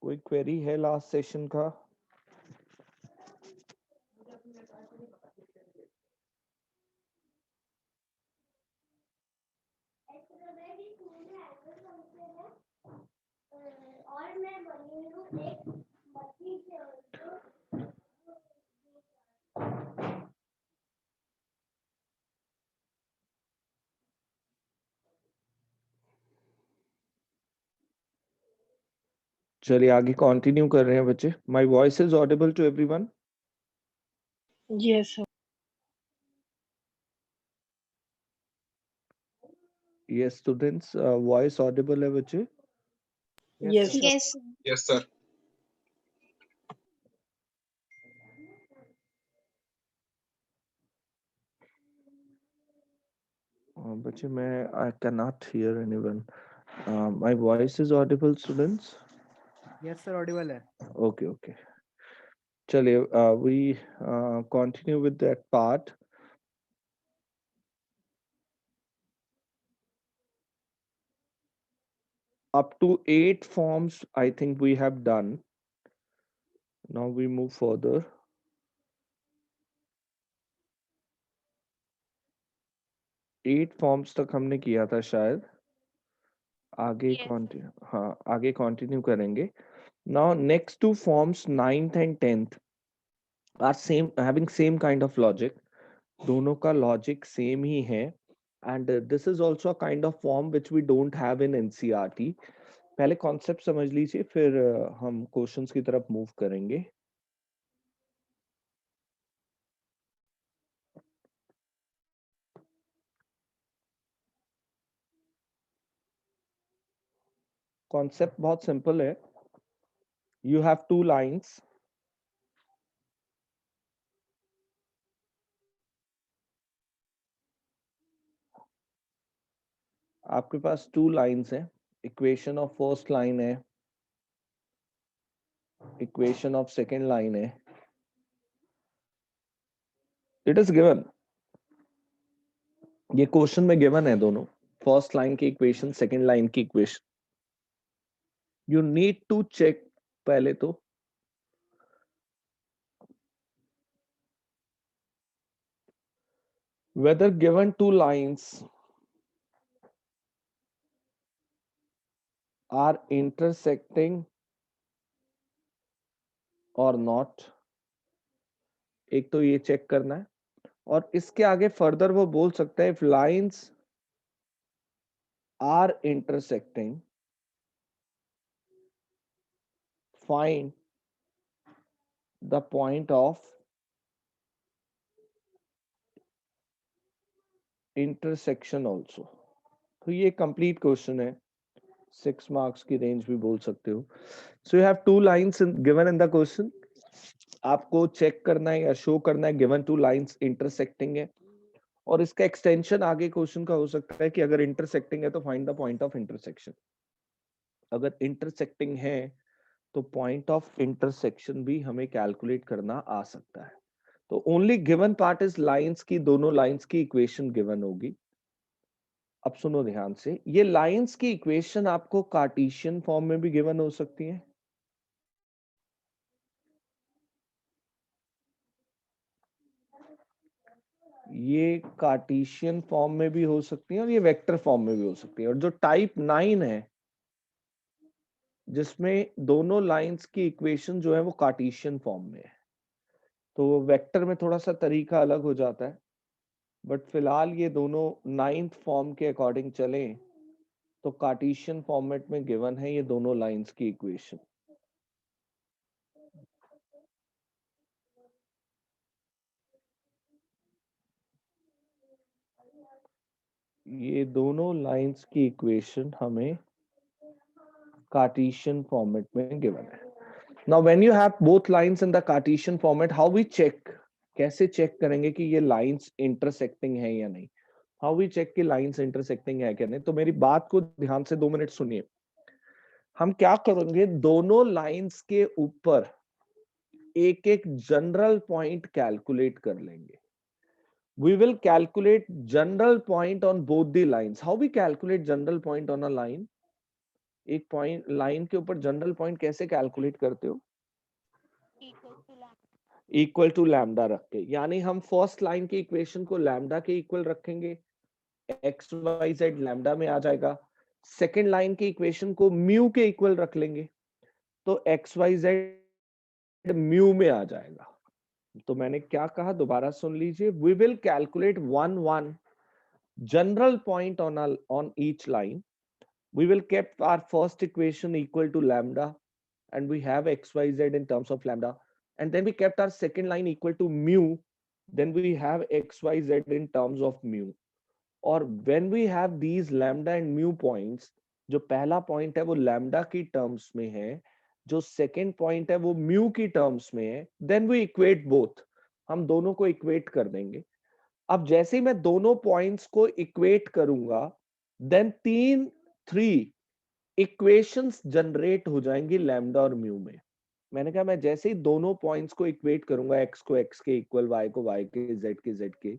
कोई क्वेरी है last session का? चलिए आगे कंटिन्यू कर रहे हैं बच्चे. My voice is audible to everyone? Yes, sir. Yes students, voice audible है बच्चे? Yes, sir. Yes. Yes, sir. बच्चे मैं I can not hear anyone. My voice is audible students? Yes sir audible है. Okay okay. चलिए we continue with that part. Up to 8 forms I think we have done. Now we move further. 8 forms तक हमने किया था शायद. आगे Yes. हाँ आगे कंटिन्यू करेंगे. Now next two forms 9th and 10th are same, having same kind of logic. दोनों का logic same ही है. And this is also a kind of form which we don't have in NCERT. पहले concept समझ लीजिए फिर हम questions की तरफ मूव करेंगे. कॉन्सेप्ट बहुत सिंपल है. You have two lines. आपके पास 2 लाइंस हैं. इक्वेशन ऑफ फर्स्ट लाइन है, इक्वेशन ऑफ सेकेंड लाइन है. It is given. ये क्वेश्चन में गिवन है दोनों. फर्स्ट लाइन की इक्वेशन, सेकेंड लाइन की equation. You need to check पहले तो whether given two lines are intersecting or not. एक तो ये चेक करना है. और इसके आगे फर्दर वो बोल सकता है if lines are intersecting find the point of intersection also. तो ये कंप्लीट क्वेश्चन है. 6 मार्क्स की रेंज भी बोल सकते हो. So you have 2 lines given in the question. आपको चेक करना है या शो करना है गिवन 2 लाइंस इंटरसेक्टिंग है. और इसका एक्सटेंशन आगे क्वेश्चन का हो सकता है कि अगर इंटरसेक्टिंग है तो find the point of intersection. अगर इंटरसेक्टिंग है तो पॉइंट ऑफ इंटरसेक्शन भी हमें कैलकुलेट करना आ सकता है. तो only given part his lines की, दोनों लाइंस की इक्वेशन गिवन होगी. अब सुनो ध्यान से. ये लाइंस की इक्वेशन आपको कार्टेशियन फॉर्म में भी गिवन हो सकती है. ये कार्टेशियन फॉर्म में भी हो सकती है और ये वेक्टर फॉर्म में भी हो सकती है. और जो टाइप 9 है जिसमें दोनों लाइंस की इक्वेशन जो है वो कार्टेशियन फॉर्म में है, तो वेक्टर में थोड़ा सा तरीका अलग हो जाता है. बट फिलहाल ये दोनों 9th फॉर्म के अकॉर्डिंग चलें तो कार्टेशियन फॉर्मेट में गिवन है ये दोनों लाइंस की इक्वेशन. ये दोनों लाइंस की इक्वेशन हमें कार्टेशियन फॉर्मेट में गिवन है. Now when you have both lines in the Cartesian format, how we check, कैसे चेक करेंगे कि ये लाइंस इंटरसेक्टिंग है या नहीं. हाउ वी चेक कि लाइंस इंटरसेक्टिंग है क्या नहीं. तो मेरी बात को ध्यान से 2 मिनट सुनिए. हम क्या करेंगे, दोनों लाइंस के ऊपर एक एक जनरल पॉइंट कैलकुलेट कर लेंगे. We will calculate general point on both the lines. How we calculate general point on a line? एक पॉइंट लाइन के ऊपर जनरल पॉइंट कैसे कैलकुलेट करते हो? इक्वल टू लैम्डा रख के, यानी हम फर्स्ट लाइन की इक्वेशन को लैम्डा के इक्वल रखेंगे, एक्स वाई जेड लैम्डा में आ जाएगा। सेकेंड लाइन की इक्वेशन को म्यू के इक्वल रख लेंगे, तो एक्स वाई जेड म्यू में आ जाएगा। तो मैंने क्या कहा, दोबारा सुन लीजिए। We will calculate one general point on each line. We will keep our first equation equal to lambda, and we have x y z in terms of lambda, and then we kept our second line equal to mu, then we have x y z in terms of mu. और when we have these lambda and mu points, जो पहला point है वो lambda की terms में है, जो second point है वो म्यू की टर्म्स में है, देन वी इक्वेट बोथ, हम दोनों को इक्वेट कर देंगे। अब जैसे ही मैं दोनों पॉइंट्स को इक्वेट करूंगा, देन थ्री इक्वेशंस जनरेट हो जाएंगी लैम्डा और म्यू में। मैंने कहा मैं जैसे ही दोनों पॉइंट्स को इक्वेट करूंगा, एक्स को एक्स के इक्वल, वाई को वाई के, जेड के जेड के,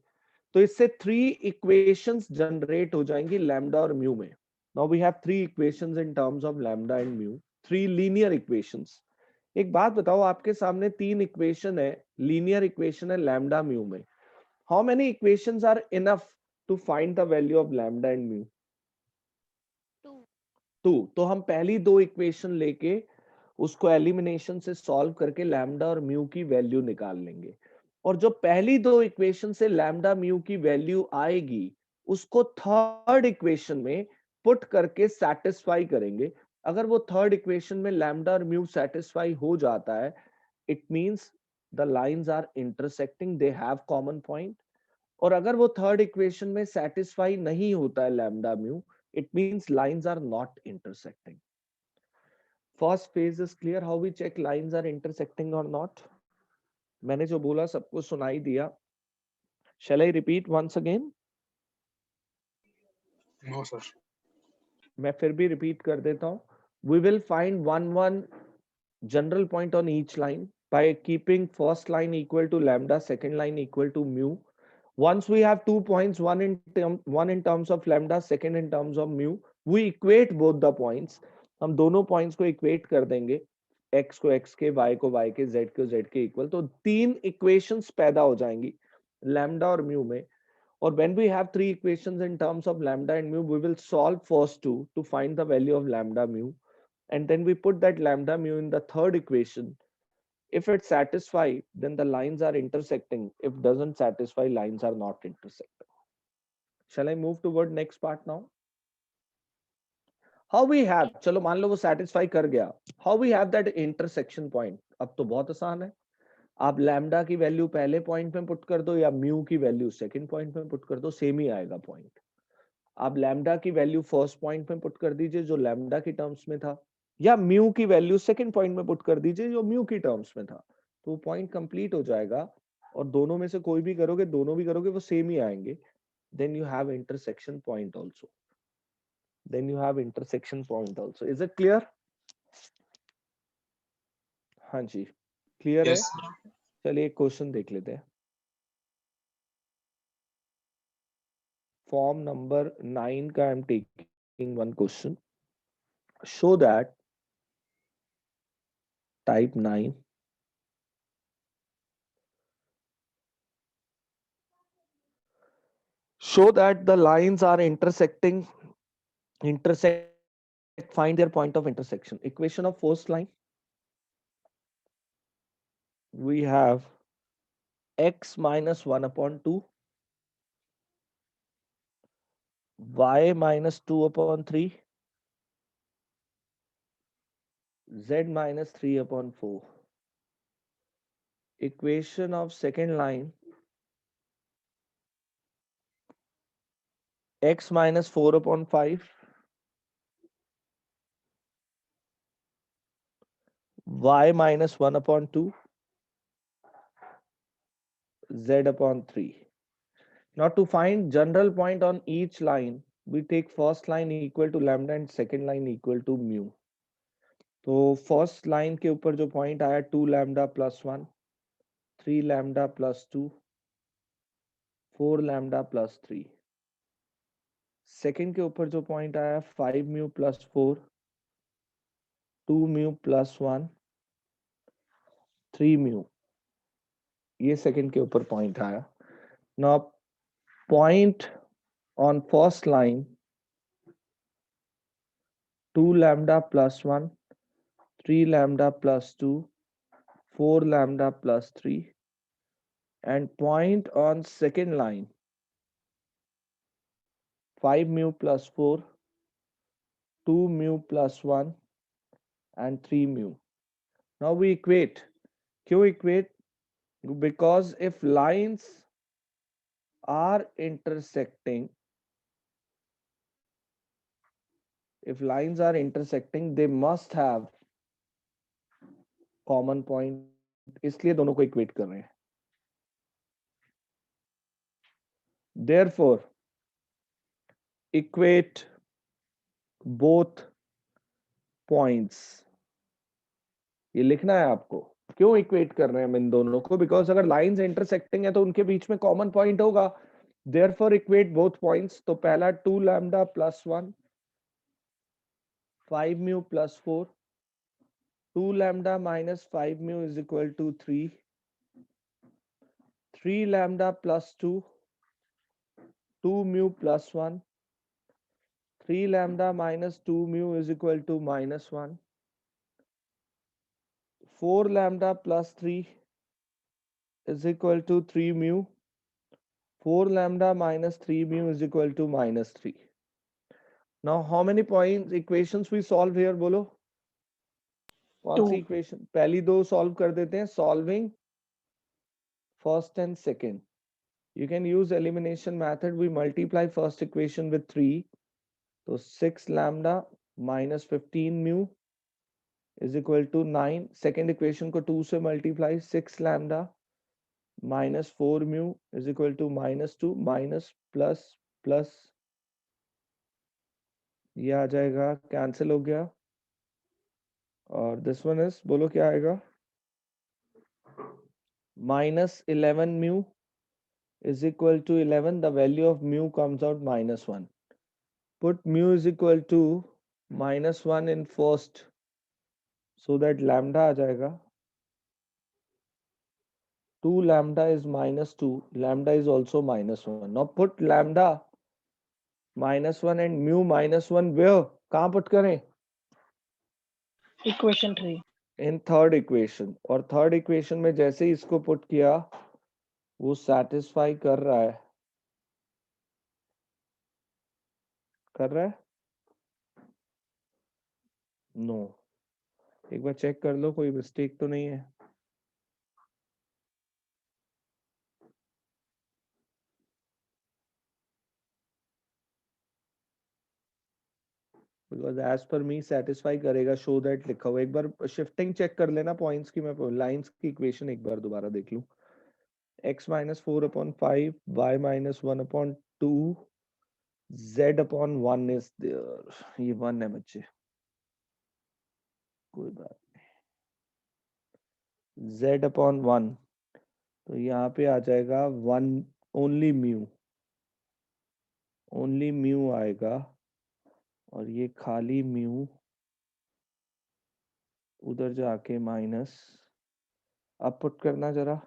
तो इससे थ्री इक्वेशंस जनरेट हो जाएंगी लैम्डा और म्यू में। Now we have three equations in terms of lambda and mu, three linear equations. एक बात बताओ, आपके सामने तीन इक्वेशन है, लीनियर इक्वेशन है लैम्डा म्यू में। How many equations are enough to find the value of lambda and mu? Two. तो हम पहली दो इक्वेशन लेके उसको एलिमिनेशन से सॉल्व करके लैम्डा और म्यू की वैल्यू निकाल लेंगे, और जो पहली दो इक्वेशन से लैम्डा म्यू की वैल्यू आएगी उसको थर्ड इक्वेशन में पुट करके सेटिस्फाई करेंगे। अगर वो थर्ड इक्वेशन में लैम्डा और म्यू सेटिस्फाई हो जाता है, it means the lines are intersecting, they have common point. और अगर वो थर्ड इक्वेशन में सेटिस्फाई नहीं होता है lambda mu, it means lines are not intersecting. First phase is clear. How we check lines are intersecting or not? मैंने जो बोला सबको सुनाई दिया? Shall I repeat once again? No, sir. मैं फिर भी repeat कर देता हूँ. We will find one general point on each line by keeping first line equal to lambda, second line equal to mu. Once we have 2 points, one in terms of lambda, second in terms of mu, we equate both the points. हम दोनों points को equate कर देंगे, x को x के, y को y के, z को z के equal, तो तीन equations पैदा हो जाएंगी lambda और mu में। और when we have three equations in terms of lambda and mu, we will solve first two to find the value of lambda mu, and then we put that lambda mu in the third equation. If it satisfies, then the lines are intersecting. If doesn't satisfy, lines are not intersecting. Shall I move toward next part now? How we have, चलो मान लो वो satisfy कर गया, how we have that intersection point? अब तो बहुत आसान है, आप लैम्डा की वैल्यू पहले पॉइंट में पुट कर दो या म्यू की वैल्यू सेकंड पॉइंट में पुट कर दो, सेम ही आएगा पॉइंट। आप लैम्डा की वैल्यू फर्स्ट पॉइंट में पुट कर दीजिए जो लैम्डा की टर्म्स में था, या म्यू की वैल्यू सेकंड पॉइंट में पुट कर दीजिए जो म्यू की टर्म्स में था, तो पॉइंट कंप्लीट हो जाएगा। और दोनों में से कोई भी करोगे, दोनों भी करोगे, वो सेम ही आएंगे। Then you have intersection point also, then you have intersection point also. Is it clear? हाँ जी, क्लियर Yes, है। चलिए एक क्वेश्चन देख लेते हैं। फॉर्म नंबर 9 का आई am taking one question. Show that, type 9, show that the lines are intersect, find their point of intersection. Equation of first line, we have x minus 1 upon 2, y minus 2 upon 3, z minus 3 upon 4. Equation of second line, x minus 4 upon 5, y minus 1 upon 2, z upon 3. Now to find general point on each line, we take first line equal to lambda and second line equal to mu. तो first line के ऊपर जो point आया 2 lambda plus 1, 3 lambda plus 2, 4 lambda plus 3। Second के ऊपर जो point आया 5 mu plus 4, 2 mu plus 1 3 mu, ये सेकंड के ऊपर पॉइंट आया. Now point on first line 2 lambda plus 1 3 lambda plus 2 4 lambda plus 3, and point on second line 5 mu plus 4 2 mu plus 1 and 3 mu. Now we equate. क्यों equate? Because if lines are intersecting, they must have common point. इसलिए दोनों को equate कर रहे हैं. Therefore, equate both points. ये लिखना है आपको. क्यों इक्वेट कर रहे हैं हम इन दोनों को? बिकॉज अगर लाइंस इंटरसेक्टिंग है तो उनके बीच में कॉमन पॉइंट होगा. Therefore equate both points. तो पहला 2 lambda plus 1 5 mu plus 4 2 lambda minus 5 mu is equal to 3 3 lambda plus 2 2 mu plus 1 3 lambda minus 2 mu is equal to minus 1 4 lambda plus 3 is equal to 3 mu 4 lambda minus 3 mu is equal to minus 3. Now how many points equations we solve here? बोलो कौन सी equation? पहली दो solve कर देते हैं. Solving first and second. You can use elimination method. We multiply first equation with 3. So 6 lambda minus 15 mu is equal to 9. Second equation को 2 से multiply. 6 lambda minus 4 mu is equal to minus 2. Minus plus plus ये आ जाएगा, cancel हो गया. और this one is, बोलो क्या आएगा? minus 11 mu is equal to 11. The value of mu comes out minus 1. Put mu is equal to minus 1 in first, so that lambda आ जाएगा. 2 lambda is minus 2. Lambda is also minus 1. Now put lambda minus 1 and mu minus 1 where? कहाँ put करें? Equation 3. In third equation. और third equation में जैसे ही इसको put किया वो satisfy कर रहा है. कर रहा है? No. एक बार चेक कर लो कोई मिस्टेक तो नहीं है. Because as per me satisfy करेगा. show that लिखा हुआ. एक बार shifting check कर लेना points की. मैं lines की equation एक बार दोबारा देख लूं. x minus 4 upon 5 y minus 1 upon 2 z upon 1 is there. ये 1 है बच्चे, कोई बात नहीं. z upon 1 तो यहाँ पे आ जाएगा 1 only mu आएगा. और ये खाली mu उधर जाके माइनस. अब पुट करना जरा.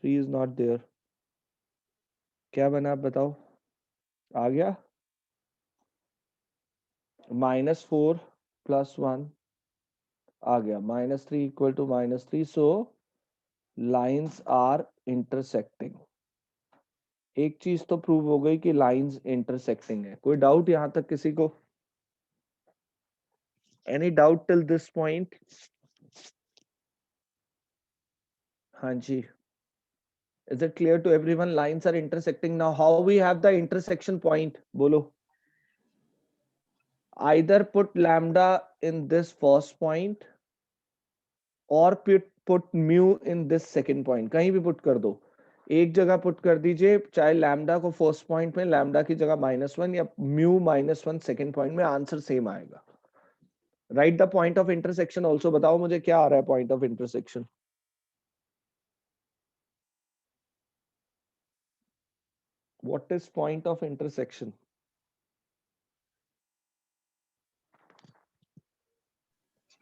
3 is not there. क्या बना आप बताओ? आ गया? -4 + 1 आ गया. -3 equal to -3. So lines are intersecting. एक चीज तो प्रूव हो गई कि लाइंस इंटरसेक्टिंग है. कोई डाउट यहां तक किसी को? Any doubt till this point? हाँ जी. Is it clear to everyone? Lines are intersecting. Now how we have the intersection point? बोलो. Either put lambda in this first point or put mu in this second point. कहीं भी put कर दो. एक जगह put कर दीजिए, चाहे लैम्डा को फर्स्ट पॉइंट में, लैम्डा की जगह -1 या म्यू -1 सेकेंड पॉइंट में, आंसर सेम आएगा. Right the point of intersection also. बताओ मुझे क्या आ रहा है point of intersection? What is point of intersection?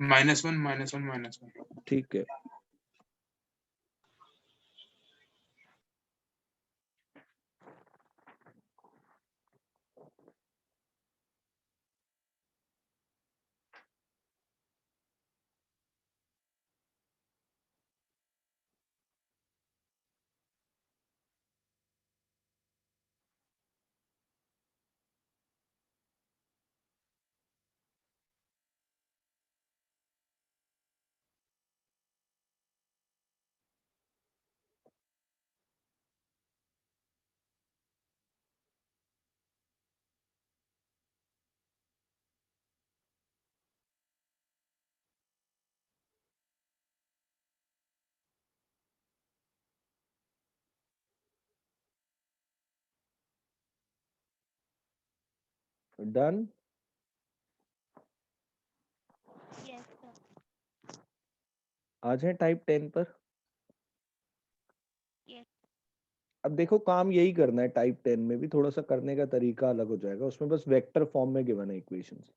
-1 ठीक है, डन। Yes, sir. आ जाए टाइप 10 पर। Yes. अब देखो काम यही करना है, टाइप 10 में भी थोड़ा सा करने का तरीका अलग हो जाएगा, उसमें बस वेक्टर फॉर्म में गिवन है इक्वेशंस।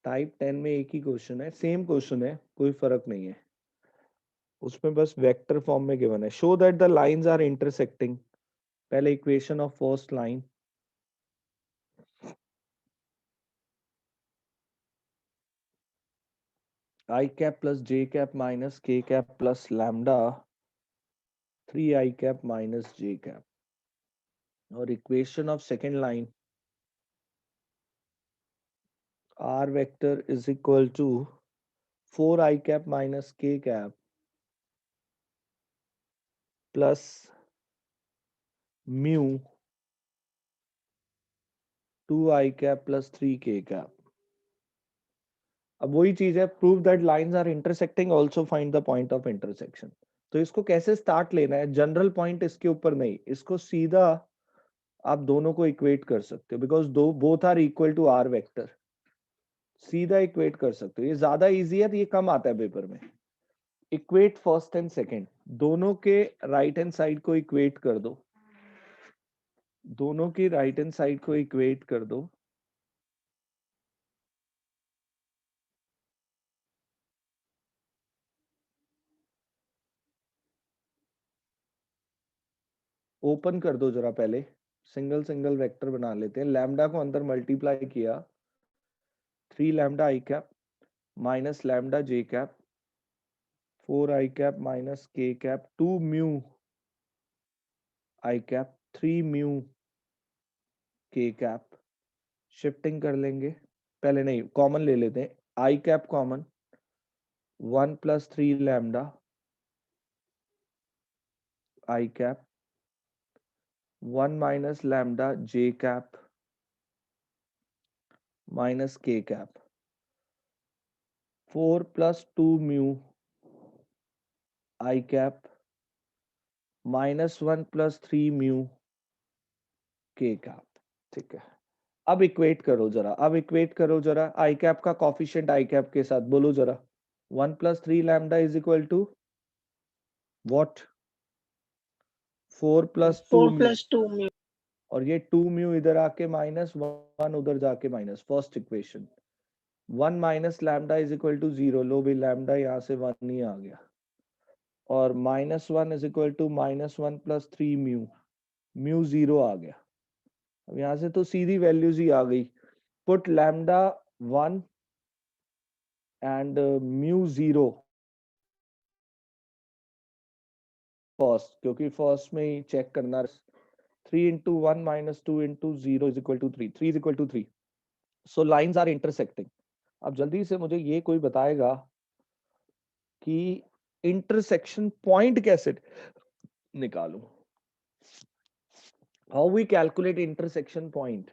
टाइप 10 में एक ही क्वेश्चन है, सेम क्वेश्चन है, कोई फर्क नहीं है, उसमें बस वेक्टर फॉर्म में गिवन है। Show that the lines are intersecting, पहले equation of first line, I cap plus J cap minus के कैप प्लस लैम्डा 3 आई कैप माइनस जे कैप, और equation of second line r vector is equal to 4 I cap minus k cap plus mu 2 I cap plus 3 k cap। अब वही चीज है, prove that lines are intersecting, also find the point of intersection. तो इसको कैसे start लेना है, general point इसके ऊपर नहीं, इसको सीधा आप दोनों को इक्वेट कर सकते हो, बिकॉज दो both are equal to r vector, सीधा इक्वेट कर सकते हो। ये ज्यादा इजी है, तो ये कम आता है पेपर में। इक्वेट फर्स्ट एंड सेकंड, दोनों के राइट हैंड साइड को इक्वेट कर दो, दोनों की राइट हैंड साइड को इक्वेट कर दो, ओपन कर दो जरा, पहले सिंगल सिंगल वेक्टर बना लेते हैं। लैम्डा को अंदर मल्टीप्लाई किया, 3 लैम्डा आई कैप माइनस लैम्डा जे कैप 4 आई कैप माइनस के कैप 2 म्यू आई कैप 3 म्यू के कैप। शिफ्टिंग कर लेंगे, पहले नहीं कॉमन ले लेते हैं, आई कैप कॉमन 1 प्लस 3 लैम्डा आई कैप 1 माइनस लैम्डा जे कैप माइनस के कैप 4 प्लस 2 म्यू आई कैप -1 प्लस 3 म्यू के कैप। ठीक है, अब इक्वेट करो जरा, अब इक्वेट करो जरा आई कैप का कॉफिशिएंट आई कैप के साथ, बोलो जरा। 1 plus 3 lambda is equal to what, 4 plus 2 4 mu, plus 2 mu. और ये 2 म्यू इधर आके -1 उधर जाके minus, first equation. 1 minus lambda is equal to 0, लो भाई लैम्डा यहाँ से 1 ही आ गया, और -1 is equal to -1 plus 3 mu, mu 0 आ गया। अब यहाँ से तो सीधी वैल्यूज ही आ गई, put lambda 1 and mu 0 first, क्योंकि फर्स्ट में ही चेक करना। 3 into 1 minus 2 into 0 is equal to 3, 3 is equal to 3। So lines are intersecting. अब जल्दी से मुझे ये कोई बताएगा कि इंटरसेक्शन पॉइंट कैसे निकालूं, how we calculate intersection point.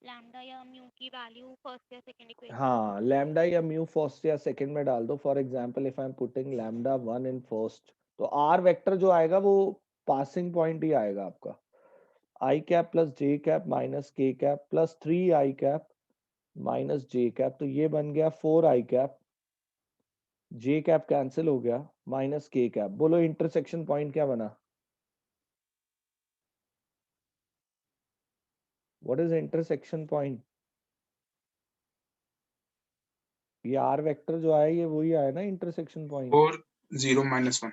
Lambda या म्यू की वैल्यू फर्स्ट या सेकंड इक्वेशन। हाँ, लैम्डा या म्यू फर्स्ट या सेकंड में डाल दो। For example if I am putting lambda 1 in first, तो आर वेक्टर जो आएगा वो पासिंग पॉइंट ही आएगा आपका, i cap plus J cap minus के कैप प्लस 3 आई कैप माइनस जे कैप, तो ये बन गया 4 आई कैप, जे कैप कैंसिल हो गया, माइनस के कैप। बोलो इंटरसेक्शन पॉइंट क्या बना, व्हाट इज इंटरसेक्शन पॉइंट। ये आर वेक्टर जो आया ये वही आया ना इंटरसेक्शन पॉइंट, 4 0 -1.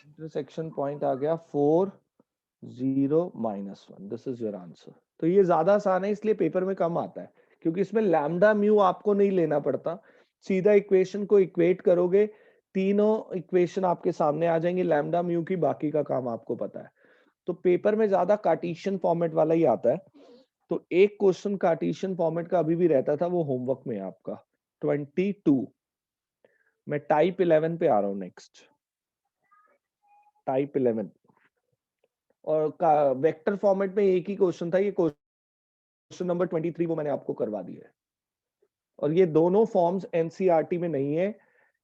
इंटरसेक्शन पॉइंट आ गया 4 0 -1, दिस इज योर आंसर। तो ये ज्यादा आसान है इसलिए पेपर में कम आता है, क्योंकि इसमें लैम्डा म्यू आपको नहीं लेना पड़ता, सीधा इक्वेशन को इक्वेट करोगे, तीनों इक्वेशन आपके सामने आ जाएंगे लैम्डा म्यू की, बाकी का काम आपको पता है। तो पेपर में ज्यादा कार्टेशियन फॉर्मेट वाला ही आता है। तो एक क्वेश्चन कार्टेशियन फॉर्मेट का अभी भी रहता था, वो होमवर्क में है आपका 22। मैं टाइप 11 पे आ रहा हूँ नेक्स्ट, टाइप 11। और वेक्टर फॉर्मेट में एक ही क्वेश्चन था, ये क्वेश्चन नंबर 23 वो मैंने आपको करवा दिया है। और ये दोनों फॉर्म्स एनसीईआरटी में नहीं है,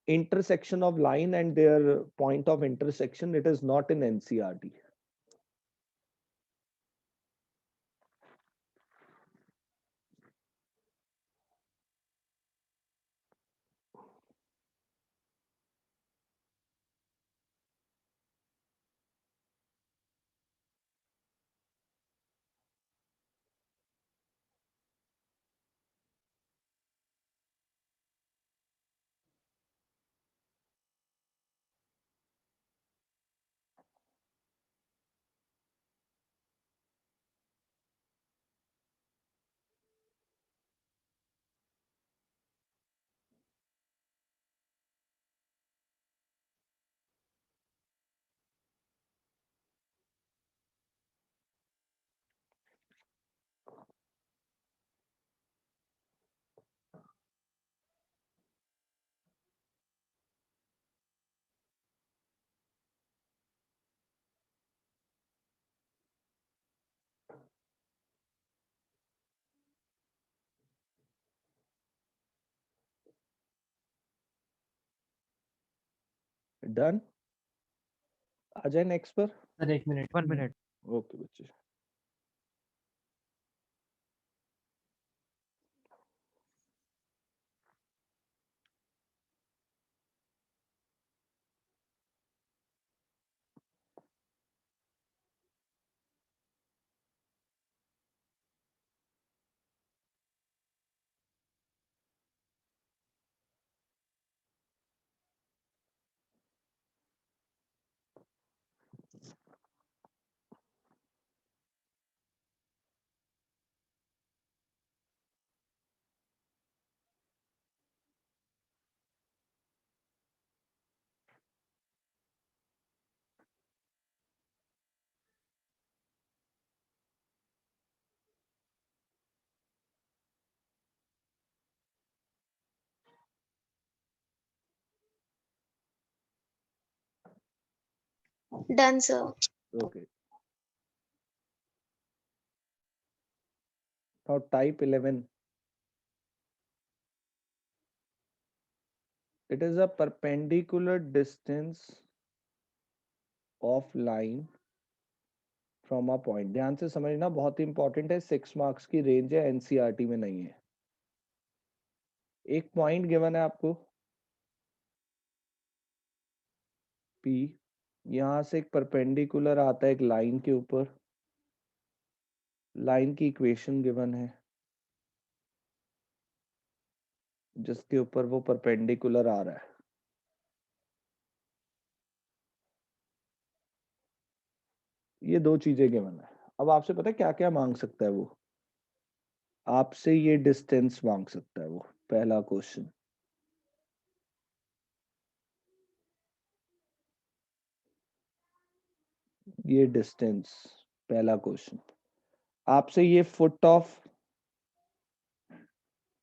intersection of line and their point of intersection, it is not in NCERT. Done, आ जाए नेक्स्ट पर। Sir 1 minute 1 minute. ओके बच्चे, Done, sir. Okay. Now type 11, it is a perpendicular distance of line from a point। ध्यान से समझना, बहुत important है, 6 marks की रेंज है, एनसीईआरटी में नहीं है। एक पॉइंट गिवन है आपको P, यहां से एक परपेंडिकुलर आता है एक लाइन के ऊपर, लाइन की इक्वेशन गिवन है जिसके ऊपर वो परपेंडिकुलर आ रहा है। ये दो चीजें गिवन है। अब आपसे पता है क्या क्या मांग सकता है वो, आपसे ये डिस्टेंस मांग सकता है वो, पहला क्वेश्चन। ये डिस्टेंस, पहला क्वेश्चन। आपसे ये फुट ऑफ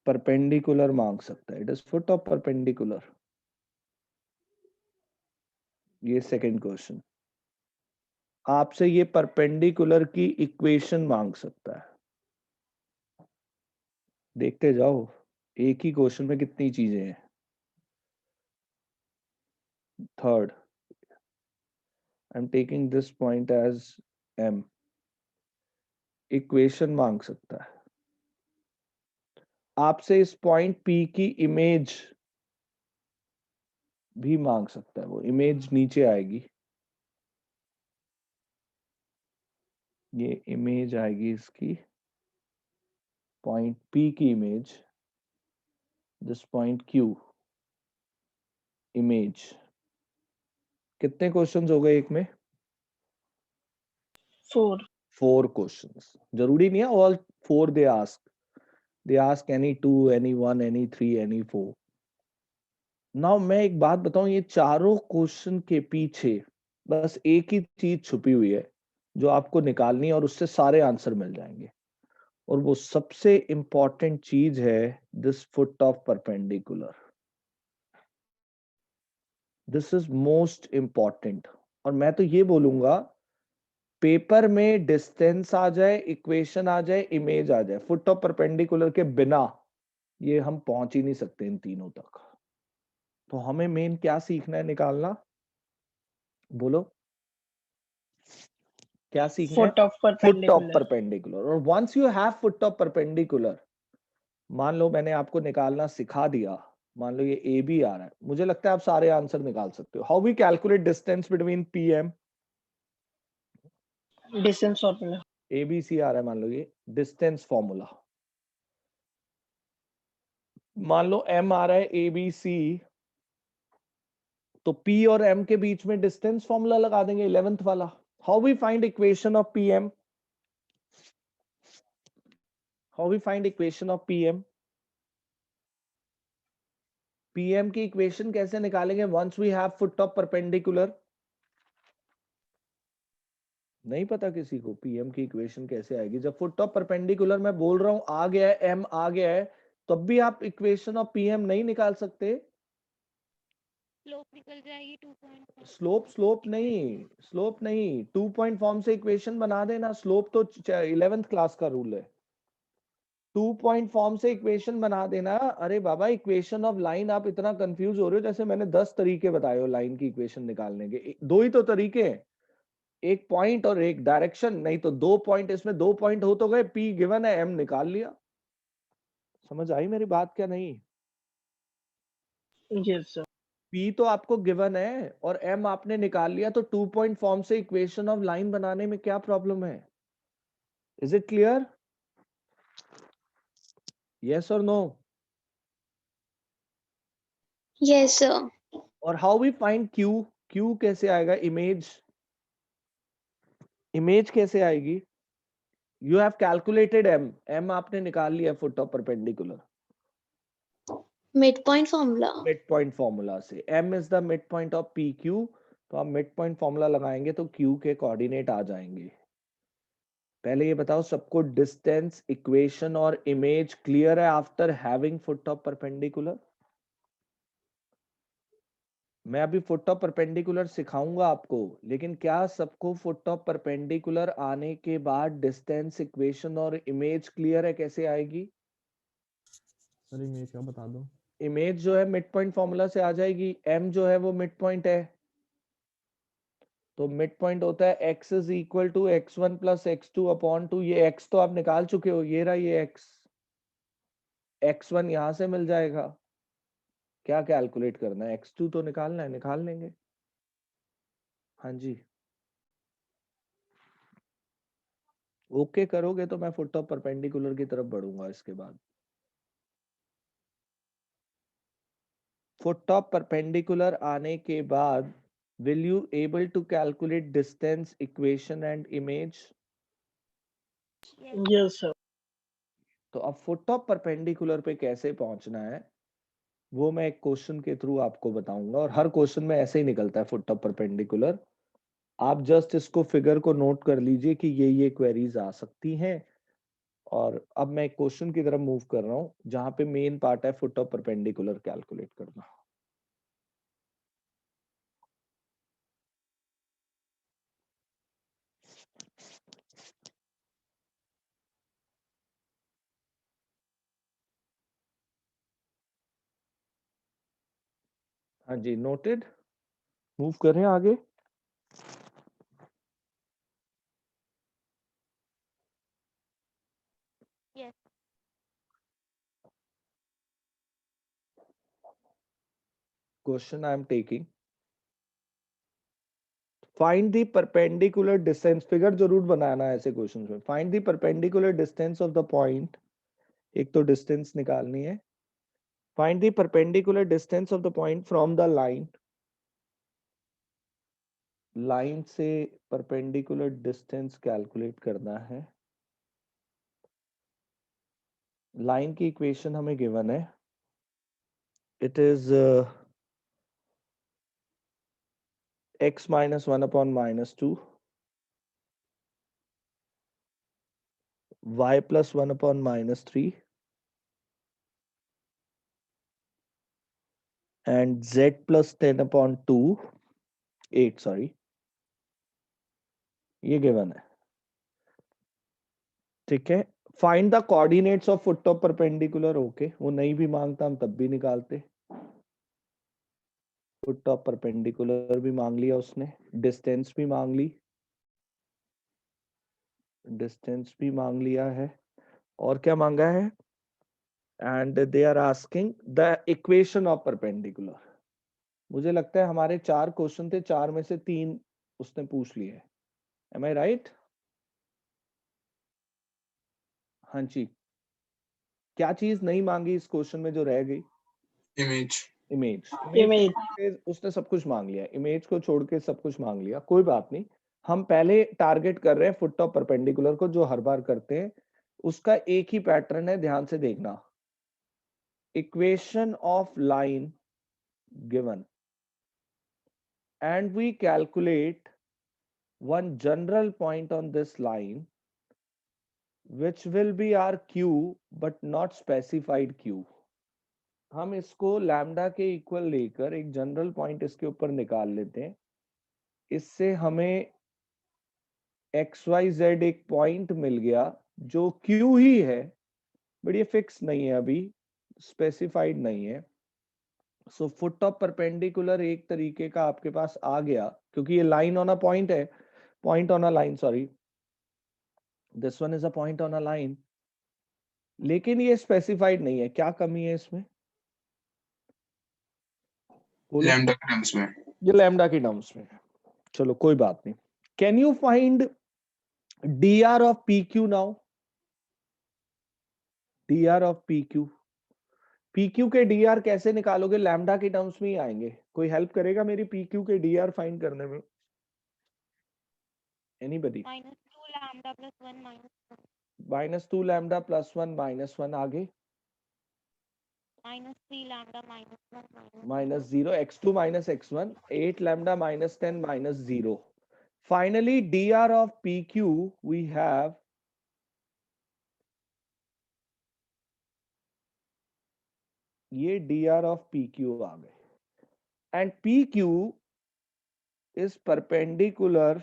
परपेंडिकुलर मांग सकता है, it is foot of perpendicular, ये सेकंड क्वेश्चन। आपसे ये परपेंडिकुलर की इक्वेशन मांग सकता है। देखते जाओ, एक ही क्वेश्चन में कितनी चीजें हैं। Third, I am taking this point as M, equation मांग सकता है। आपसे इस पॉइंट P की इमेज भी मांग सकता है, वो इमेज नीचे आएगी, ये इमेज आएगी इसकी, पॉइंट P की image. This point Q, image. कितने क्वेश्चंस हो गए एक में? 4. 4 क्वेश्चंस। जरूरी नहीं है all 4 they ask any 2, any 1, any 3, any 4। Now मैं एक बात बताऊं, ये चारों क्वेश्चन के पीछे बस एक ही चीज छुपी हुई है जो आपको निकालनी है और उससे सारे आंसर मिल जाएंगे, और वो सबसे इंपॉर्टेंट चीज है this foot of perpendicular. This is most important. और मैं तो ये बोलूंगा, पेपर में डिस्टेंस आ जाए, इक्वेशन आ जाए, इमेज आ जाए, फुट ऑफ परपेंडिकुलर के बिना ये हम पहुंच ही नहीं सकते इन तीनों तक। तो हमें मेन क्या सीखना है, निकालना? बोलो क्या सीखना है? Foot of foot of perpendicular. Perpendicular. और once you have foot of perpendicular, मान लो मैंने आपको निकालना सिखा दिया, मान लो ये ए बी आ रहा है, मुझे लगता है आप सारे आंसर निकाल सकते हो। How we calculate distance between PM? Distance formula. A B C आ रहा है, मान लो ये डिस्टेंस फॉर्मूला। मान लो एम आ रहा है, ए बी सी, तो पी और एम के बीच में डिस्टेंस फॉर्मूला लगा देंगे 11th वाला। How we find equation of PM? How we find equation of PM? PM की इक्वेशन कैसे निकालेंगे once we have foot of perpendicular? नहीं पता किसी को पीएम की इक्वेशन कैसे आएगी? जब फुट ऑफ परपेंडिकुलर मैं बोल रहा हूं आ गया है, एम आ गया है, तब भी आप इक्वेशन ऑफ पीएम नहीं निकाल सकते। स्लोप निकल जाएगी 2.5। स्लोप नहीं, 2 पॉइंट फॉर्म से इक्वेशन बना देना। स्लोप तो 11th क्लास का रूल है। 2 पॉइंट फॉर्म से इक्वेशन बना देना। अरे बाबा, इक्वेशन ऑफ लाइन आप इतना कंफ्यूज हो रहे हो जैसे मैंने 10 तरीके बताए हो लाइन की इक्वेशन निकालने के। दो ही तो तरीके हैं, एक पॉइंट और एक डायरेक्शन। नहीं तो 2 पॉइंट, इसमें 2 पॉइंट हो तो गए, पी गिवन है, एम निकाल लिया। समझ आई मेरी बात क्या नहीं? Yes, sir. पी तो आपको गिवन है और एम आपने निकाल लिया, तो 2 पॉइंट फॉर्म से इक्वेशन ऑफ लाइन बनाने में क्या प्रॉब्लम है? Is it clear? यस और नो? Yes, sir. और how we find Q? Q कैसे आएगा? इमेज कैसे आएगी? You have calculated M, M आपने निकाल लिया foot of perpendicular Midpoint formula. Mid point formula से। m is the mid point of P Q, तो आप मिड पॉइंट फॉर्मूला लगाएंगे तो q के कोऑर्डिनेट आ जाएंगे। पहले ये बताओ सबको, डिस्टेंस, इक्वेशन और इमेज क्लियर है after having foot of perpendicular? मैं अभी फुट ऑफ परपेंडिकुलर सिखाऊंगा आपको, लेकिन क्या सबको फुट ऑफ परपेंडिकुलर आने के बाद डिस्टेंस, इक्वेशन और इमेज क्लियर है कैसे आएगी? सर इमेज का बता दो। इमेज जो है मिड पॉइंट फॉर्मूला से आ जाएगी। m जो है वो मिड पॉइंट है, तो मिड पॉइंट होता है x is equal to x1 plus x2 upon 2। ये x तो आप निकाल चुके हो, ये रहा ये x1 यहां से मिल जाएगा। क्या कैलकुलेट करना है? x2 तो निकालना है, निकाल लेंगे। हाँ जी, ओके करोगे तो मैं फुट ऑफ परपेंडिकुलर की तरफ बढ़ूंगा। इसके बाद फुट ऑफ परपेंडिकुलर आने के बाद will you able to calculate distance, equation and image? Yes, sir. तो अब फुट ऑफ परपेंडिकुलर पे कैसे पहुंचना है वो मैं एक क्वेश्चन के थ्रू आपको बताऊंगा, और हर क्वेश्चन में ऐसे ही निकलता है फुट ऑफ परपेंडिकुलर। आप जस्ट इसको फिगर को नोट कर लीजिए कि ये क्वेरीज आ सकती हैं। और अब मैं एक क्वेश्चन की तरफ मूव कर रहा हूं जहां पे मेन पार्ट है फुट ऑफ परपेंडिकुलर कैलकुलेट करना। हाँ जी, नोटेड। मूव कर रहे हैं आगे। Yes. Question I am taking, find the perpendicular distance. Figure जरूर बनाना है ऐसे क्वेश्चंस में। Find the perpendicular distance of the point, एक तो डिस्टेंस निकालनी है। Find the perpendicular distance of the point from the line. Line से परपेंडिकुलर डिस्टेंस कैलकुलेट करना है. लाइन की इक्वेशन हमें गिवन है. It is x minus 1 upon minus 2, y plus 1 upon minus 3, and z plus 10 upon 2, 8 sorry. ये given है. ठीक है. Find the coordinates of foot of perpendicular. Okay, वो नहीं भी मांगता हम तब भी निकालते. फुट ऑफ परपेंडिकुलर भी मांग लिया उसने, डिस्टेंस भी मांग ली, डिस्टेंस भी मांग लिया है, और क्या मांगा है? And they are asking the equation of perpendicular. मुझे लगता है हमारे 4 क्वेश्चन थे, 4 में से 3 उसने पूछ लिए. एम आई राइट? हाँ जी. क्या चीज नहीं मांगी इस क्वेश्चन में जो रह गई? इमेज. Image. उसने सब कुछ मांग लिया. इमेज को छोड़ के सब कुछ मांग लिया. कोई बात नहीं, हम पहले टारगेट कर रहे हैं फुट ऑफ परपेंडिकुलर को, जो हर बार करते हैं. उसका एक ही पैटर्न है, ध्यान से देखना. Equation of line given and we calculate one general point on this line which will be our q but not specified q. हम इसको लैम्डा के इक्वल लेकर एक जनरल पॉइंट इसके ऊपर निकाल लेते हैं. इससे हमें xyz एक पॉइंट मिल गया जो q ही है, बट ये फिक्स नहीं है, अभी स्पेसिफाइड नहीं है. सो फुट ऑफ परपेंडिकुलर एक तरीके का आपके पास आ गया, क्योंकि ये लाइन ऑन अ पॉइंट है, point on a line, sorry, this one is a point on a line. लेकिन ये स्पेसिफाइड नहीं है. क्या कमी है इसमें? लैम्डा के टर्म्स में. ये लैम्डा के टर्म्स में है. चलो कोई बात नहीं. Can you find dr of pq now? dr of pq, pq के dr कैसे निकालोगे? लैम्डा के टर्म्स में ही आएंगे. कोई हेल्प करेगा मेरी pq के dr फाइंड करने में? Anybody? -2 lambda plus 1 -1. -2 lambda plus 1 -1. आगे -3 lambda -1 -0, x2 minus x1, 8 lambda minus 10 minus 0. Finally, dr of pq we have ये dr of pq आ गए. And pq is perpendicular.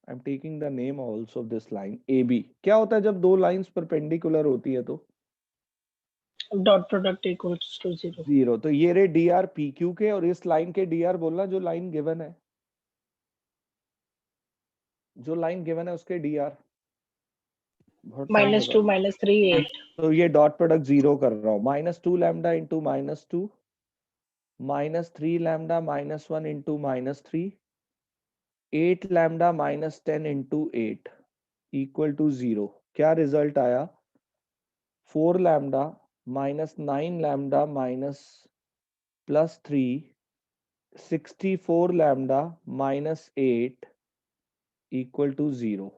I'm taking the name also of this line AB. क्या होता है जब दो lines perpendicular होती है तो? Dot product equals to 0. 0. तो ये रे dr pq के, और इस लाइन के dr बोलना जो लाइन गिवन है, जो लाइन गिवन है उसके dr. -2 -3 8. तो ये डॉट प्रोडक्ट 0 कर रहा हूं. -2 lambda into -2, -3 lambda -1 into -3, 8 lambda -10 into 8 equal to 0. क्या रिजल्ट आया? 4 lambda -9 lambda +3, 64 lambda -8 equal to 0.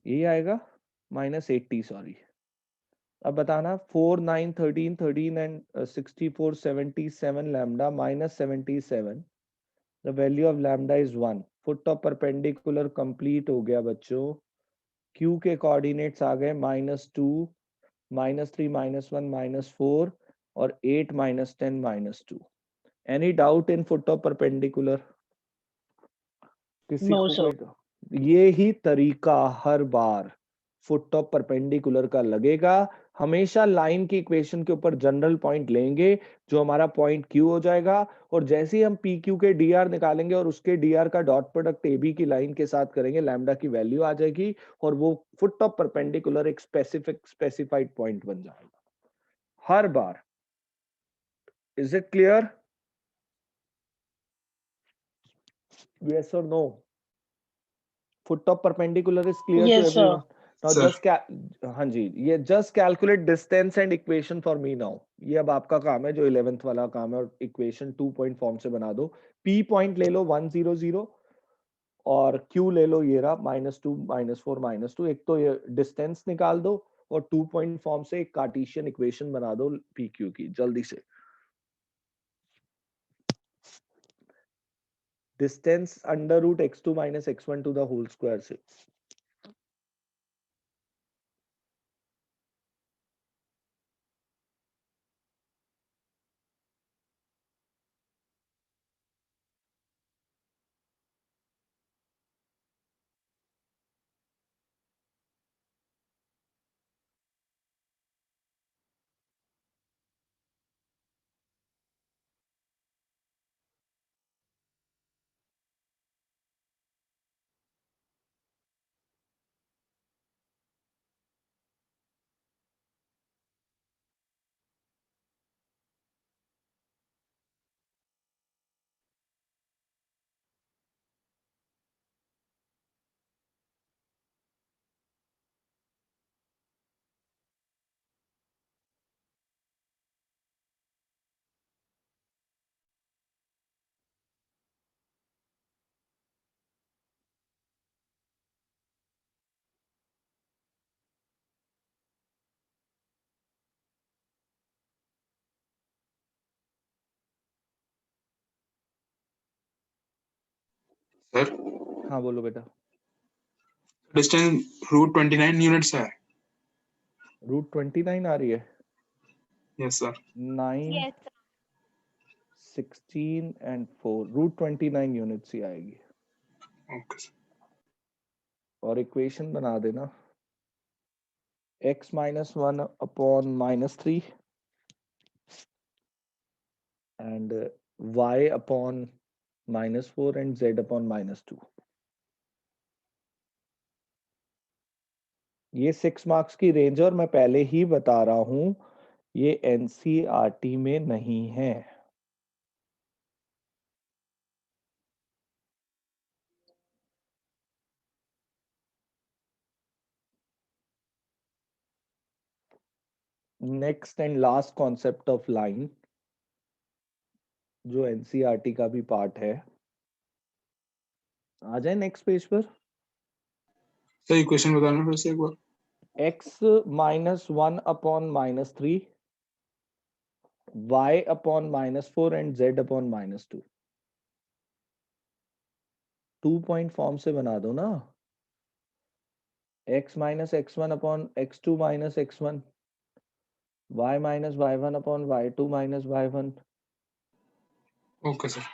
ये आएगा -80, सॉरी. अब बताना. 4 9 13 13 and 64 77 lambda -77. The value of lambda is 1. Foot of perpendicular complete हो गया बच्चों. क्यू के कोऑर्डिनेट्स आ गए -2 -3 -1 -4 और 8 -10 -2. Any doubt in foot of perpendicular? किसी No, को sir. कोई? ये ही तरीका हर बार फुट ऑफ परपेंडिकुलर का लगेगा. हमेशा लाइन की इक्वेशन के ऊपर जनरल पॉइंट लेंगे जो हमारा पॉइंट क्यू हो जाएगा, और जैसे ही हम पी क्यू के डीआर निकालेंगे और उसके डीआर का डॉट प्रोडक्ट ए बी की लाइन के साथ करेंगे, लैम्डा की वैल्यू आ जाएगी और वो फुट ऑफ परपेंडिकुलर एक स्पेसिफाइड पॉइंट बन जाएगा हर बार. Is it clear? Yes or no? Foot of perpendicular is clear Yes, to sir. everyone. Now Sir. just हाँ जी, ये just calculate distance and equation for me now. ये अब आपका काम है, जो 11th वाला काम है, और equation 2 point form से बना दो. P point ले लो 1 0 0 और Q ले लो ये रहा -2 -4 -2. एक तो ये distance निकाल दो और 2 point form से एक कार्टेशियन equation बना दो PQ की, जल्दी से. Distance under root x2 minus x1 to the whole square से. Sir. हाँ बोलो बेटा. Distance root 29 units है. रूट 29 आ रही है. Yes sir. 9 Yes, sir. 16 and 4 root 29 units ही आएगी. Okay sir. और इक्वेशन बना देना. x minus 1 upon minus 3 and y upon minus 4 and z upon minus 2. ये 6 मार्क्स की रेंज, और मैं पहले ही बता रहा हूं ये एनसीईआरटी में नहीं है. Next and last concept of line, जो एनसीईआरटी का भी पार्ट है. आ जाए नेक्स्ट पेज पर. सर इक्वेशन बताना फिर से एक बार. x minus 1 upon minus 3, y upon minus 4 and z upon minus 2. 2 point form से बना दो ना. x minus x1 upon x2 minus x1, y minus y1 upon y2 minus y1. Okay sir.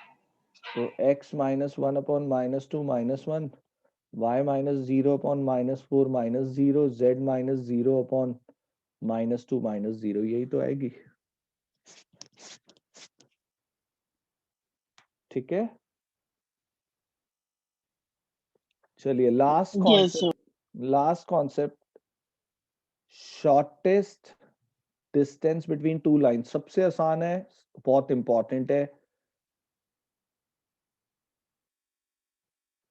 तो x minus 1 upon minus 2 minus 1, y minus 0 upon minus 4 minus 0, z minus 0 upon minus 2 minus 0. यही तो आएगी. ठीक है. चलिए last Yes, sir. Concept, shortest distance between two line. सबसे आसान है, बहुत इंपॉर्टेंट है.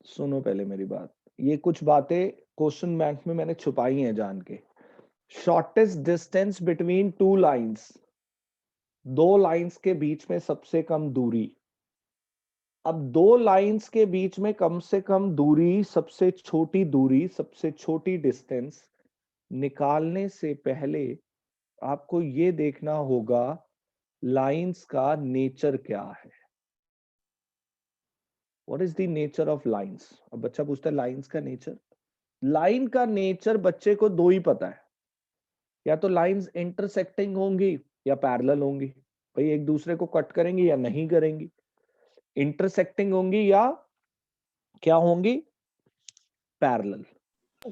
सुनो पहले मेरी बात. ये कुछ बातें क्वेश्चन बैंक में मैंने छुपाई हैं जान के. Shortest distance between two lines, दो लाइंस के बीच में सबसे कम दूरी. अब दो लाइंस के बीच में कम से कम दूरी, सबसे छोटी डिस्टेंस निकालने से पहले आपको ये देखना होगा लाइंस का नेचर क्या है. What is the nature of lines. अब बच्चा पूछता है लाइंस का नेचर. लाइन का नेचर बच्चे को दो ही पता है. या तो लाइंस इंटरसेक्टिंग होंगी या पैरेलल होंगी. भाई एक दूसरे को कट करेंगी या नहीं करेंगी. इंटरसेक्टिंग होंगी या क्या होंगी, पैरेलल.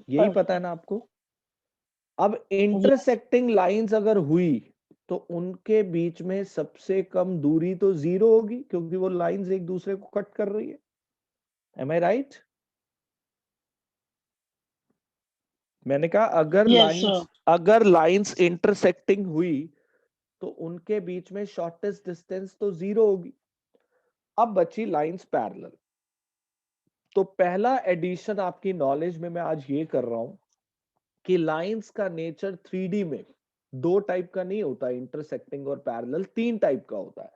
यही पता है ना आपको. अब इंटरसेक्टिंग लाइंस अगर हुई तो उनके बीच में सबसे कम दूरी तो 0 होगी, क्योंकि वो लाइंस एक दूसरे को कट कर रही है. एम आई राइट. मैंने कहा Yes, अगर लाइंस इंटरसेक्टिंग हुई तो उनके बीच में शॉर्टेस्ट डिस्टेंस तो 0 होगी. अब बची लाइंस पैरेलल. तो पहला एडिशन आपकी नॉलेज में मैं आज ये कर रहा हूं कि लाइंस का नेचर 3D में दो टाइप का नहीं होता, इंटरसेक्टिंग और पैरेलल, तीन टाइप का होता है।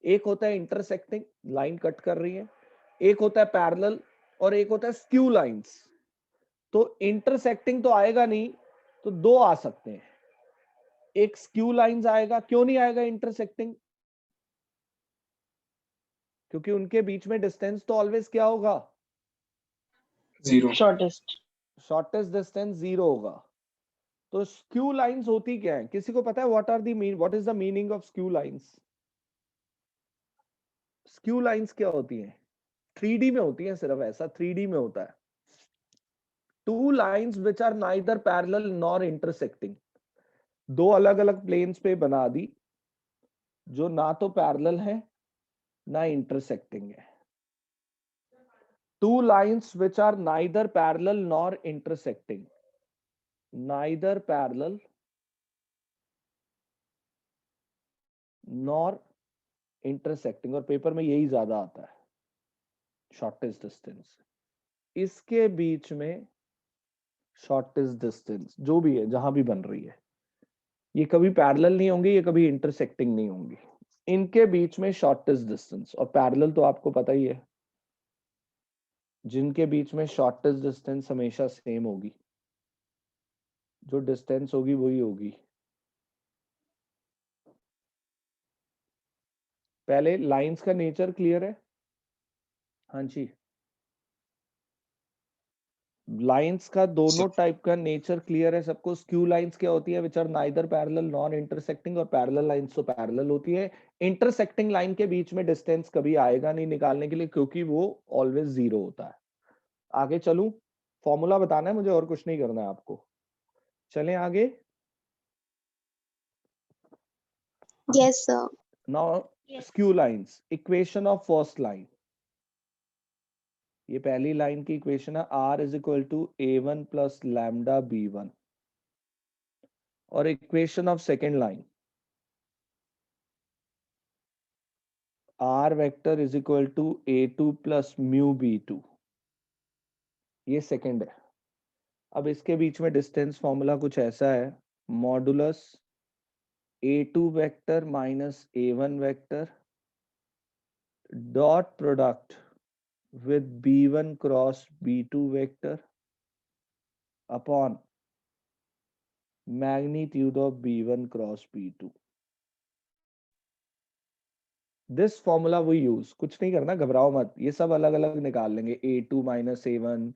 एक होता है इंटरसेक्टिंग, लाइन कट कर रही है, एक होता है पैरेलल, और एक होता है स्क्यू लाइंस। तो इंटरसेक्टिंग तो आएगा नहीं, तो दो आ सकते हैं, एक स्क्यू लाइंस आएगा। क्यों नहीं आएगा इंटरसेक्टिंग? क्योंकि उनके बीच में डिस्टेंस तो ऑलवेज क्या होगा? 0। शॉर्टेस्ट। शॉर्टेस्ट डिस्टेंस 0 होगा। तो स्क्यू लाइंस होती क्या है? किसी को पता है what is the meaning of skew lines? Skew lines क्या होती हैं? 3D में होती है, सिर्फ ऐसा 3D में होता है। Two lines which are neither parallel nor intersecting, दो अलग अलग प्लेन्स पे बना दी जो ना तो पैरेलल है ना इंटरसेक्टिंग है। Two lines which are neither parallel nor intersecting, neither parallel nor intersecting, और पेपर में यही ज्यादा आता है, शॉर्टेस्ट डिस्टेंस। इसके बीच में शॉर्टेस्ट डिस्टेंस जो भी है, जहां भी बन रही है, ये कभी पैरेलल नहीं होंगी, ये कभी इंटरसेक्टिंग नहीं होंगी। इनके बीच में शॉर्टेस्ट डिस्टेंस, और पैरेलल तो आपको पता ही है, जिनके बीच में शॉर्टेस्ट डिस्टेंस हमेशा सेम होगी, जो डिस्टेंस होगी वही होगी। पहले लाइंस का नेचर क्लियर है? हाँ जी, लाइंस का दोनों टाइप का नेचर क्लियर है सबको। स्क्यू लाइंस क्या होती है? Which are neither parallel nor intersecting, और पैरेलल लाइंस तो पैरेलल होती है। इंटरसेक्टिंग लाइन के बीच में डिस्टेंस कभी आएगा नहीं निकालने के लिए, क्योंकि वो ऑलवेज 0 होता है। आगे चलूं? फॉर्मूला बताना है मुझे, और कुछ नहीं करना है आपको। चलें आगे। Yes, sir. Now Yes. Skew lines, equation of first line, ये पहली लाइन की इक्वेशन है, r is equal to a1 plus lambda b1। और equation of second line, r vector is equal to a2 plus mu b2, ये second है। अब इसके बीच में डिस्टेंस फॉर्मूला कुछ ऐसा है, modulus a2 vector minus a1 vector dot product with b1 cross b2 vector upon magnitude of b1 cross b2। This formula we use, कुछ नहीं करना, घबराओ मत, ये सब अलग अलग निकाल लेंगे। a2 minus a1,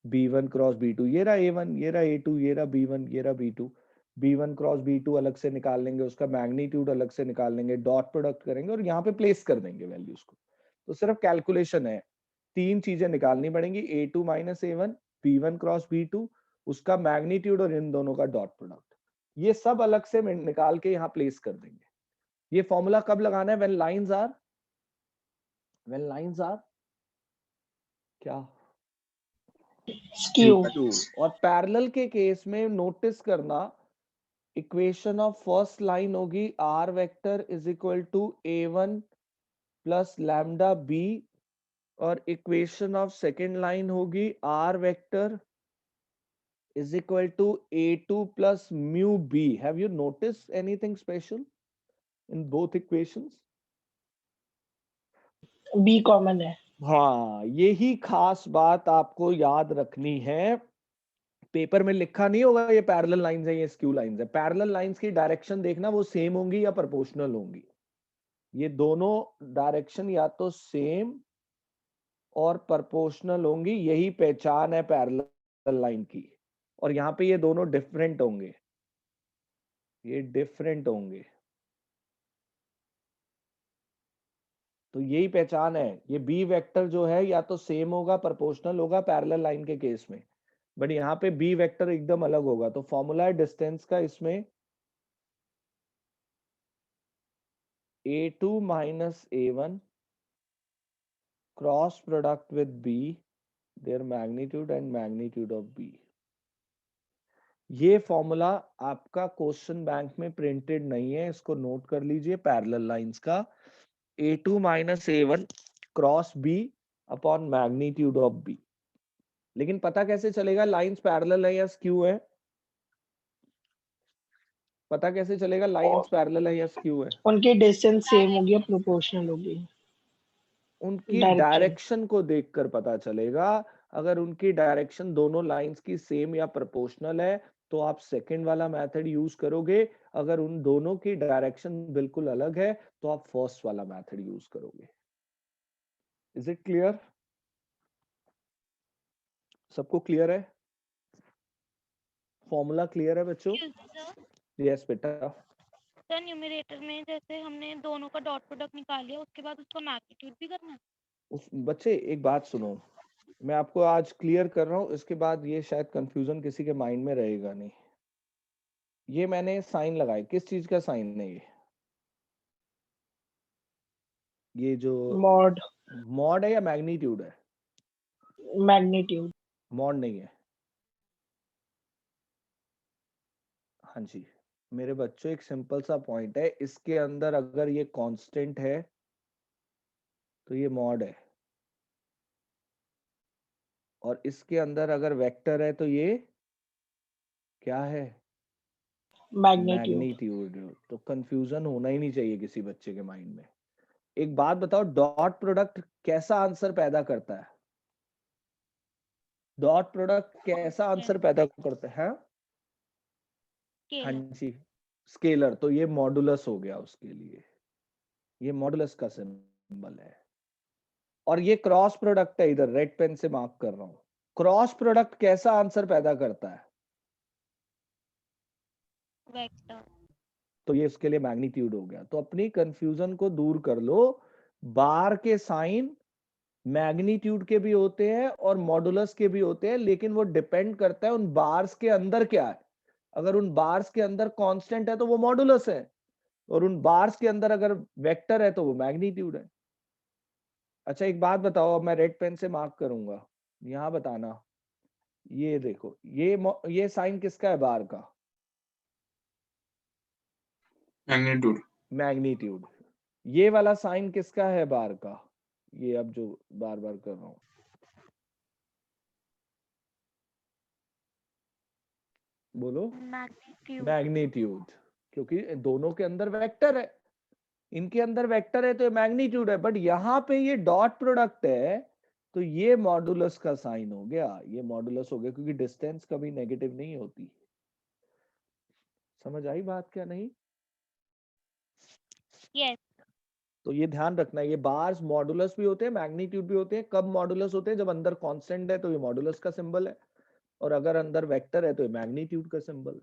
b1 cross b2, ये रहा a1, ये रहा a2, ये रहा b1, ये रहा b2। b1 क्रॉस b2 अलग से निकाल लेंगे, उसका मैग्नीट्यूड अलग से निकाल लेंगे, डॉट प्रोडक्ट करेंगे और यहाँ पे प्लेस कर देंगे वैल्यूज को। तो सिर्फ कैलकुलेशन है, तीन चीजें निकालनी पड़ेंगी, a2 minus a1, b1 cross b2, उसका मैग्नीट्यूड और इन दोनों का डॉट प्रोडक्ट, ये सब अलग से निकाल के यहाँ प्लेस कर देंगे। ये फॉर्मूला कब लगाना है? व्हेन लाइंस आर क्या? स्क्यू। और पैरेलल के केस में नोटिस करना, इक्वेशन ऑफ फर्स्ट लाइन होगी r vector is equal to a1 plus lambda b, और इक्वेशन ऑफ सेकेंड लाइन होगी r vector is equal to a2 plus mu b. Have you noticed anything special in both equations? B common है। हाँ, यही खास बात आपको याद रखनी है। पेपर में लिखा नहीं होगा ये पैरेलल लाइंस है, ये स्क्यू लाइंस है। पैरेलल लाइंस की डायरेक्शन देखना, वो सेम होंगी या प्रोपोर्शनल होंगी। ये दोनों डायरेक्शन या तो सेम और प्रोपोर्शनल होंगी, यही पहचान है पैरेलल लाइन की। और यहाँ पे ये दोनों डिफरेंट होंगे, ये डिफरेंट होंगे, तो यही पहचान है। ये बी वेक्टर जो है या तो सेम होगा, प्रोपोर्शनल होगा पैरेलल लाइन के केस में, बट यहाँ पे बी वेक्टर एकदम अलग होगा। तो फॉर्मूला है डिस्टेंस का इसमें a2 minus a1 cross product with b, there magnitude and magnitude of b। ये फॉर्मूला आपका क्वेश्चन बैंक में प्रिंटेड नहीं है, इसको नोट कर लीजिए। पैरेलल लाइंस का a2 minus a1 cross b upon magnitude of b। लेकिन पता कैसे चलेगा लाइंस पैरेलल है या स्क्यू है? पता कैसे चलेगा लाइंस पैरेलल है या स्क्यू है? उनकी डिस्टेंस सेम होगी या प्रोपोर्शनल होगी? उनकी डायरेक्शन। डायरेक्शन को देखकर पता चलेगा। अगर उनकी डायरेक्शन दोनों लाइंस की सेम या प्रोपोर्शनल है तो आप सेकंड वाला मेथड यूज करोगे। अगर उन दोनों की डायरेक्शन बिल्कुल अलग है तो आप फर्स्ट वाला मेथड यूज करोगे। Is it clear? सबको क्लियर है? फॉर्मूला क्लियर है बच्चों? यस बेटा। सर न्यूमरेटर में जैसे हमने दोनों का डॉट प्रोडक्ट निकाल लिया, उसके बाद उसका मैग्नीट्यूड भी करना है? उस बच्चे एक बात सुनो, मैं आपको आज क्लियर कर रहा हूं, इसके बाद ये शायद कंफ्यूजन किसी के माइंड में रहेगा नहीं। ये मैंने साइन लगाए, किस चीज का साइन है ये जो मॉड। मॉड है या मैग्नीट्यूड है? मैग्नीट्यूड। मॉड नहीं है। हाँ जी मेरे बच्चों, एक सिंपल सा पॉइंट है, इसके अंदर अगर ये कांस्टेंट है तो ये मॉड है, और इसके अंदर अगर वेक्टर है तो ये क्या है? मैग्नीट्यूड। मैग्नीट्यूड। तो कंफ्यूजन होना ही नहीं चाहिए किसी बच्चे के माइंड में। एक बात बताओ, डॉट प्रोडक्ट कैसा आंसर पैदा करता है? डॉट प्रोडक्ट कैसा आंसर पैदा करता है? हाँ स्केलर। जी स्केलर। तो ये मॉडुलस हो गया उसके लिए, ये मॉडुलस का सिंबल है। और ये क्रॉस प्रोडक्ट है, इधर रेड पेन से मार्क कर रहा हूं। क्रॉस प्रोडक्ट कैसा आंसर पैदा करता है? वेक्टर। तो ये उसके लिए मैग्नीट्यूड हो गया। तो अपनी कंफ्यूजन को दूर कर लो, बार के साइन मैग्नीट्यूड के भी होते हैं और मॉडुलस के भी होते हैं, लेकिन वो डिपेंड करता है उन बार्स के अंदर क्या है। अगर उन बार्स के अंदर कांस्टेंट है तो वो मॉडुलस है, और उन बार्स के अंदर अगर वेक्टर है तो वो मैग्नीट्यूड है। अच्छा एक बात बताओ, अब मैं रेड पेन से मार्क करूंगा, यहां बताना। ये देखो, ये साइन किसका है बार का? मैग्नीट्यूड। मैग्नीट्यूड। ये वाला साइन किसका है बार का? ये अब जो बार बार कर रहा हूं, बोलो। मैग्नीट्यूड। मैग्नीट्यूड, क्योंकि दोनों के अंदर वेक्टर है, इनके अंदर वेक्टर है तो ये मैग्नीट्यूड है। बट यहाँ पे ये डॉट प्रोडक्ट है तो ये मॉडुलस का साइन हो गया, ये मॉडुलस हो गया, क्योंकि डिस्टेंस कभी नेगेटिव नहीं होती। समझ आई बात क्या नहीं? यस। तो ये ध्यान रखना, ये बार्स मॉडुलस भी होते हैं मैग्नीट्यूड भी होते हैं। कब मॉडुलस होते हैं? जब अंदर कांस्टेंट है तो ये मॉडुलस का सिंबल है, और अगर अंदर वेक्टर है तो ये मैग्नीट्यूड का सिंबल है।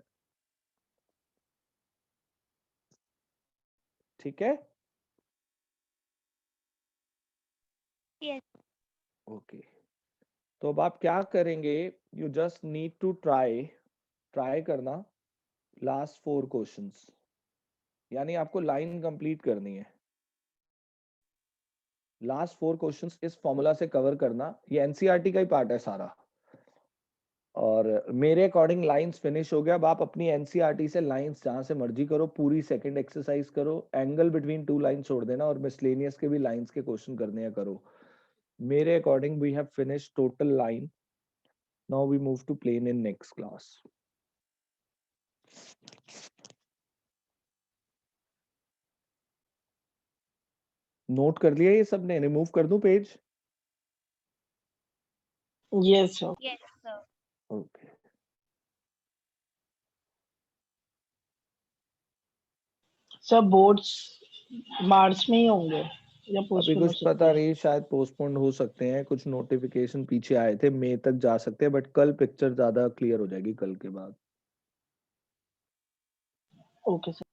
ठीक है? यस। ओके। तो अब आप क्या करेंगे, you just need to try करना लास्ट 4 क्वेश्चंस, यानी आपको लाइन कंप्लीट करनी है। लास्ट 4 क्वेश्चंस इस फॉर्मूला से कवर करना, ये एनसीईआरटी का ही पार्ट है सारा। और मेरे अकॉर्डिंग लाइंस फिनिश हो गया। अब आप अपनी एनसीईआरटी से लाइंस जहां से मर्जी करो, पूरी सेकंड एक्सरसाइज करो, एंगल बिटवीन 2 लाइन छोड़ देना, और मिसलेनियस के भी लाइंस के क्वेश्चन करने हैं करो। मेरे according we have finished total line. Now we move to plane in next class. Note कर लिया ये सबने? रिमूव कर दूं page? Yes sir. Yes sir. Okay. Sir boards March में ही होंगे या अभी पोस्टपोन हो कुछ सकते पता हैं? नहीं, शायद पोस्टपोन हो सकते हैं, कुछ नोटिफिकेशन पीछे आए थे, मई तक जा सकते हैं, बट कल पिक्चर ज्यादा क्लियर हो जाएगी कल के बाद। Okay sir.